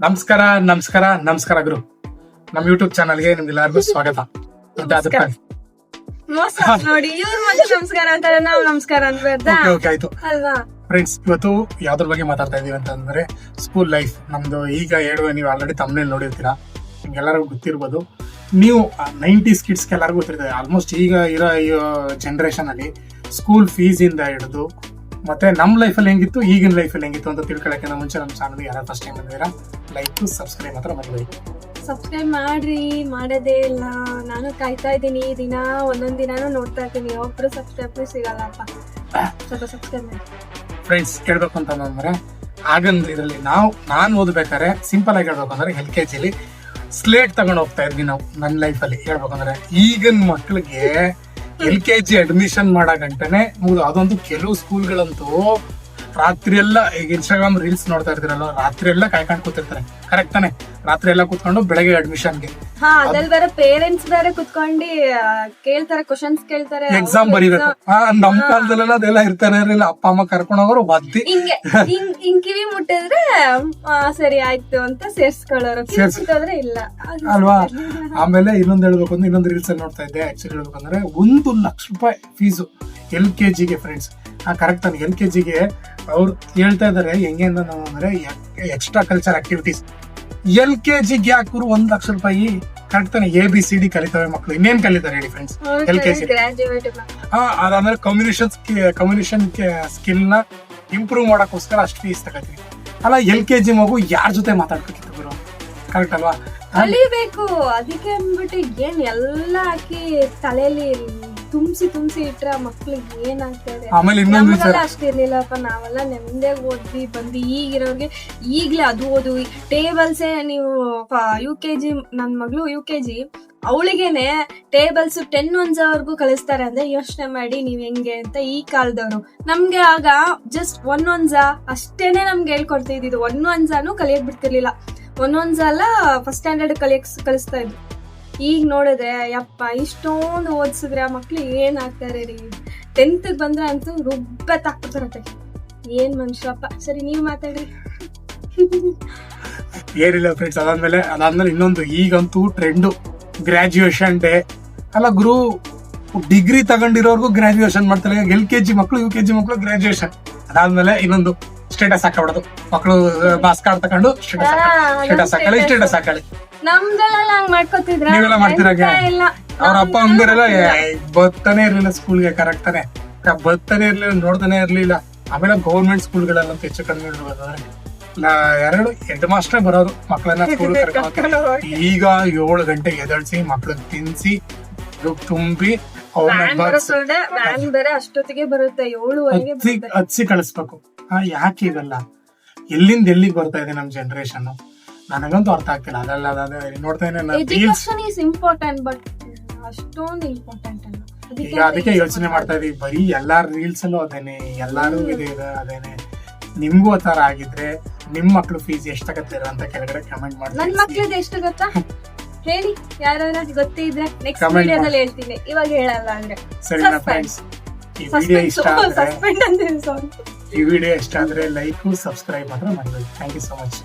ನಮಸ್ಕಾರ ನಮಸ್ಕಾರ ನಮಸ್ಕಾರ ಗುರು. ನಮ್ ಯೂಟ್ಯೂಬ್ ಚಾನಲ್ಗೆ ನಿಮ್ಗೆಲ್ಲರಿಗೂ ಸ್ವಾಗತ. ನೋಡಿ ಇವ್ರ ಮತ್ತೆ ನಮಸ್ಕಾರ ಅಂತಾರೆ, ನಾವು ನಮಸ್ಕಾರ ಅನ್ಬೇಡ್ದ ಆಯ್ತು ಅಲ್ವಾ ಫ್ರೆಂಡ್ಸ್. ಇವತ್ತು ಯಾವ್ದ್ರ ಬಗ್ಗೆ ಮಾತಾಡ್ತಾ ಇದೀವಿ ಅಂತಂದ್ರೆ ಸ್ಕೂಲ್ ಲೈಫ್ ನಮ್ದು. ಈಗ ನೀವು ಆಲ್ರೆಡಿ ತಮ್ಮನೇಲಿ ನೋಡಿರ್ತೀರಾ, ನಿಮ್ಗೆಲ್ಲರಿಗೂ ಗೊತ್ತಿರ್ಬೋದು. ನೀವು 90s ಕಿಡ್ಸ್ಗೆ ಎಲ್ಲರಿಗೂ ಗೊತ್ತಿರ್ತದೆ. ಆಲ್ಮೋಸ್ಟ್ ಈಗ ಇರೋ ಜನರೇಷನ್ ಅಲ್ಲಿ ಸ್ಕೂಲ್ ಫೀಸ್ ಇಂದ ಹಿಡಿದು ಮತ್ತೆ ನಮ್ ಲೈಫಲ್ಲಿ ಹೆಂಗಿತ್ತು, ಈಗಿನ ಲೈಫಲ್ಲಿ ಹೆಂಗಿತ್ತು ಅಂತ ತಿಳ್ಕೊಳಕ್ಕೆ ಮುಂಚೆ ನಮ್ಮ ಚಾನಲ್ ಯಾರು ಫಸ್ಟ್ ಟೈಮ್ ಬಂದಿದ್ದೀರಾ, ಲೈಕ್ ಸಬ್ಸ್ಕ್ರೈಬ್ ಮಾತ್ರ ಮಾಡಿ. ಸಬ್ಸ್ಕ್ರೈಬ್ ಮಾಡ್ರಿ, ಮಾಡೋದೇ ಇಲ್ಲ. ನಾನು ಕಾಯ್ತಾ ಇದ್ದೀನಿ, ದಿನ ಒಂದೊಂದ್ ದಿನಾನು ನೋಡ್ತಾ ಇದ್ದೀನಿ, ಒಬ್ರು ಸಬ್ಸ್ಕ್ರೈಬ್ ಸಿಗಲ್ಲಪ್ಪ. ಸ್ವಲ್ಪ ಸಬ್ಸ್ಕ್ರೈಬ್ ಮಾಡಿ ಫ್ರೆಂಡ್ಸ್. ಕೇಳ್ಬೇಕು ಅಂತಂದ್ರೆ ಆಗಂದ್ರೆ ಇದರಲ್ಲಿ ನಾನು ಓದ್ಬೇಕಾದ್ರೆ ಸಿಂಪಲ್ ಆಗಿ ಹೇಳ್ಬೇಕು ಅಂದ್ರೆ LKG ಸ್ಲೇಟ್ ತಗೊಂಡು ಹೋಗ್ತಾ ಇದ್ವಿ ನಾವು. ನನ್ನ ಲೈಫಲ್ಲಿ ಹೇಳ್ಬೇಕಂದ್ರೆ ಈಗಿನ ಮಕ್ಳಿಗೆ LKG ಅಡ್ಮಿಷನ್ ಮಾಡೋ ಗಂಟನೆ ಮುಗಿದು. ಅದಂತೂ ಕೆಲವು ಸ್ಕೂಲ್ಗಳಂತೂ ರಾತ್ರಿ ಎಲ್ಲ, ಈಗ ಇನ್ಸ್ಟಾಗ್ರಾಮ್ ರೀಲ್ಸ್ ನೋಡ್ತಾ ಇರ್ತೀರಲ್ಲ, ರಾತ್ರಿ ಎಲ್ಲ ಕಾಯ್ಕೊಂಡು ಕೂತಿರ್ತಾರೆ. ಕರೆಕ್ಟ್ ತಾನೆ? ರಾತ್ರಿ ಎಲ್ಲ ಕೂತ್ಕೊಂಡು ಬೆಳಗ್ಗೆ ಅಡ್ಮಿಷನ್ಗೆ. ಅದ್ರಲ್ಲಿ ಬೇರೆ ಪೇರೆಂಟ್ಸ್ ಬೇರೆ ಕುತ್ಕೊಂಡು ಕೇಳ್ತಾರೆ, ಕ್ವಶನ್ಸ್ ಕೇಳ್ತಾರೆ, ಎಕ್ಸಾಮ್ ಬರೀಬೇಕು. ನಮ್ ಕಾಲದಲ್ಲೆಲ್ಲ ಅದೆಲ್ಲ ಇರ್ತಾನೆ ಇರಲಿಲ್ಲ. ಅಪ್ಪ ಅಮ್ಮ ಕರ್ಕೊಂಡು ಹೋಗೋರು ಬದ್ದಿ ಹಿಂಗ್ ಕಿವಿ ಮುಟ್ಟಿದ್ರೆ ಸರಿ ಆಯ್ತು ಅಂತ ಸೇರ್ಸ್ಕೊಳ್ಳೋರು, ಸೇರ್ಸ್ಕೊಂಡ್ರೆ ಇಲ್ಲ ಅಲ್ವಾ. ಆಮೇಲೆ ಇನ್ನೊಂದು ಹೇಳ್ಬೇಕು ಅಂದ್ರೆ, ಇನ್ನೊಂದು ರೀಲ್ಸ್ ಅಲ್ಲಿ ನೋಡ್ತಾ ಇದ್ದೆ. ಆಕ್ಚುಲಿ ಹೇಳ್ಬೇಕಂದ್ರೆ 1 ಲಕ್ಷ ರೂಪಾಯಿ ಫೀಸು LKGಗೆ ಫ್ರೆಂಡ್ಸ್. ಕರೆಕ್ಟ್ ತಾನೆ? LKGಗೆ ಅವ್ರು ಹೇಳ್ತಾ ಇದಾರೆ ಹೆಂಗೆ ಅಂದ್ರೆ ಎಕ್ಸ್ಟ್ರಾ ಕಲ್ಚರ್ ಆಕ್ಟಿವಿಟೀಸ್. LKGಗೆ ಯಾಕೂರು 1 ಲಕ್ಷ ರೂಪಾಯಿ. ಕರೆಕ್ಟ್ ತಾನೆ? ABCD ಕಲಿತವೆ ಮಕ್ಕಳು. ಇನ್ನೇನ್ ಕಲಿತಾರೆ ಹೇಳಿ ಫ್ರೆಂಡ್ಸ್ LKG? ಅದಾದ್ರೆ ಕಮ್ಯುನಿಕೇಶನ್ ಸ್ಕಿಲ್ ನ ಇಂಪ್ರೂವ್ ಮಾಡಕ್ಕೋಸ್ಕರ ಅಷ್ಟು ಫೀಸ್ ತಗೋತೀವಿ ಅಲ್ಲ. LKG ಮಗು ಯಾರ ಜೊತೆ ಮಾತಾಡ್ಬೇಕಿತ್ತು ಗುರು? ಕರೆಕ್ಟ್ ಅಲ್ವಾ? ಕಲಿಬೇಕು. ಅದಕ್ಕೆ ಅಂದ್ಬಿಟ್ಟು ಏನ್ ಎಲ್ಲ ಹಾಕಿ ತಲೆಯಲ್ಲಿ ತುಂಬಿಸಿ ಇಟ್ರ ಮಕ್ಳಿಗೆ ಏನಾಗ್ತದೆ. ಅಷ್ಟಿರ್ಲಿಲ್ಲಪ್ಪ, ನಾವೆಲ್ಲ ನೆಮ್ಮದಿಯಾಗಿ ಓದ್ವಿ ಬಂದ್ವಿ. ಈಗಿರೋರ್ಗೆ ಈಗ್ಲೇ ಅದು ಓದು, ಟೇಬಲ್ಸೇ. ನೀವು UKG, ನನ್ ಮಗಳು UKG, ಅವಳಿಗೇನೆ ಟೇಬಲ್ಸ್ 10 1 ಕಲಿಸ್ತಾರೆ ಅಂದ್ರೆ ಯೋಚನೆ ಮಾಡಿ ನೀವ್ ಹೆಂಗೆ ಅಂತ. ಈ ಕಾಲದವ್ರು ನಮ್ಗೆ ಆಗ ಜಸ್ಟ್ 1 1 ಅಷ್ಟೇನೆ ನಮ್ಗೆ ಹೇಳ್ಕೊಡ್ತಿದ್ದು. 1 1 ಕಲಿಯಕ್ ಬಿಡ್ತಿರ್ಲಿಲ್ಲ. 1 1 ಎಲ್ಲ ಫಸ್ಟ್ ಸ್ಟ್ಯಾಂಡರ್ಡ್ ಕಲಿಸ್ತಾ ಇದ್ರು. ಈಗ ನೋಡಿದ್ರೆ ಯಪ್ಪ ಇಷ್ಟೊಂದು ಓದಿಸಿದ್ರೆ ಆ ಮಕ್ಳು ಏನಾಗ್ತಾರೆ ರೀ. 10th ಬಂದ್ರೆ ಅಂತೂ ರುಬ್ಬತ್ತಾಕ್ಬಿಡ್ತಾರತ್ತೆ. ಏನ್ ಮನುಷ್ಯಪ್ಪ. ಸರಿ, ನೀವ್ ಮಾತಾಡ್ರಿ. ಏನಿಲ್ಲ ಫ್ರೆಂಡ್ಸ್. ಅದಾದ್ಮೇಲೆ ಇನ್ನೊಂದು ಈಗಂತೂ ಟ್ರೆಂಡು ಗ್ರಾಜುಯೇಷನ್ ಡೇ ಅಲ್ಲ ಗುರು. ಡಿಗ್ರಿ ತಗೊಂಡಿರೋರ್ಗು ಗ್ರಾಜುಯೇಷನ್ ಮಾಡ್ತಾರೆ. LKG ಮಕ್ಳು UKG ಮಕ್ಳು ಗ್ರಾಜುಯೇಷನ್. ಅದಾದ್ಮೇಲೆ ಇನ್ನೊಂದು ಸ್ಟೇಟಸ್ ಹಾಕಬಿಡೋದು. ಮಕ್ಕಳು ಮಾಸ್ಕ್ ಕಾರ್ಡ್ ತಗೊಂಡು ಸ್ಟೇಟಸ್ ಹಾಕಳಿ. ನಮ್ದೆಲ್ಲ ಹಂಗ್ ಮಾಡ್ಕೊತಿದ್ರ? ನೀವೆಲ್ಲ ಮಾಡ್ತಿರಾಗ? ಅವ್ರ ಅಪ್ಪ ಅಮ್ಮರೆಲ್ಲ ಬರ್ತಾನೆ ಇರ್ಲಿಲ್ಲ ಸ್ಕೂಲ್ಗೆ. ಕರೆಕ್ಟ್ ತಾನೆ? ಬರ್ತಾನೆ ಇರ್ಲಿಲ್ಲ, ನೋಡ್ತಾನೆ ಇರ್ಲಿಲ್ಲ. ಆಮೇಲೆ ಗೌರ್ಮೆಂಟ್ ಸ್ಕೂಲ್ಗಳೆಲ್ಲಂತ ಹೆಚ್ಚು ಕಡಿಮೆ ಇರ್ಬೇಕಾದ್ರೆ 2 ಹೆಡ್ ಮಾಸ್ಟರ್ ಬರೋರು ಮಕ್ಕಳನ್ನ ಸ್ಕೂಲ್ ಕರ್ಕೊಂಡು. ಈಗ 7 ಗಂಟೆಗೆ ಎದಳ್ಸಿ ಮಕ್ಳನ್ನ ತಿನ್ಸಿ ತುಂಬಿ ಬೇರೆ ಅಷ್ಟೊತ್ತಿಗೆ ಬರುತ್ತೆ, 7:00 ಹಚ್ಚಿ ಕಳಿಸ್ಬೇಕು. ಯಾಕೆ ಇವೆಲ್ಲ? ಎಲ್ಲಿಂದ ಎಲ್ಲಿಗೆ ಬರ್ತಾ ಇದೆ ನಮ್ ಜನರೇಷನ್? ನನಗಂತೂ ಅರ್ಥ ಆಗ್ತಿಲ್ಲ. ನೋಡ್ತಾ ಎಜುಕೇಶನ್ ಇಸ್ ಇಂಪಾರ್ಟೆಂಟ್, ಬಟ್ ಅಷ್ಟೊಂದು ಇಂಪಾರ್ಟೆಂಟ್ ಅಲ್ಲ. ಈಗ ಅದಕ್ಕೆ ಯೋಚನೆ ಮಾಡ್ತಾ ಇದೀವಿ. ಬರೀ ಎಲ್ಲಾರ ರೀಲ್ಸ್ ಅಲ್ಲೂ ಅದೇನೆ, ಎಲ್ಲಾರು ಅದೇನೆ. ನಿಮ್ಗೂ ಆ ತರ ಆಗಿದ್ರೆ ನಿಮ್ ಮಕ್ಳು ಫೀಸ್ ಎಷ್ಟ್ ತಗತ್ತೀರ ಅಂತ ಕೆಳಗಡೆ ಕಮೆಂಟ್ ಮಾಡಿ. ನನ್ ಮಕ್ಳದ್ದು ಎಷ್ಟು ಗೊತ್ತಾ ಹೇಳಿ, ಯಾರು ಗೊತ್ತಿದ್ರೆ ನೆಕ್ಸ್ಟ್ ವಿಡಿಯೋದಲ್ಲಿ ಹೇಳ್ತೀನಿ, ಇವಾಗ ಹೇಳಲ್ಲ ಅಂದ್ರೆ. ಸರಿನಾ ಫ್ರೆಂಡ್ಸ್? ಈ ವಿಡಿಯೋ ಇಷ್ಟ ಆದ್ರೆ ಲೈಕ್ ಸಬ್ಸ್ಕ್ರೈಬ್ ಮಾತ್ರ ಮಾಡಬೇಕು. Thank you so much.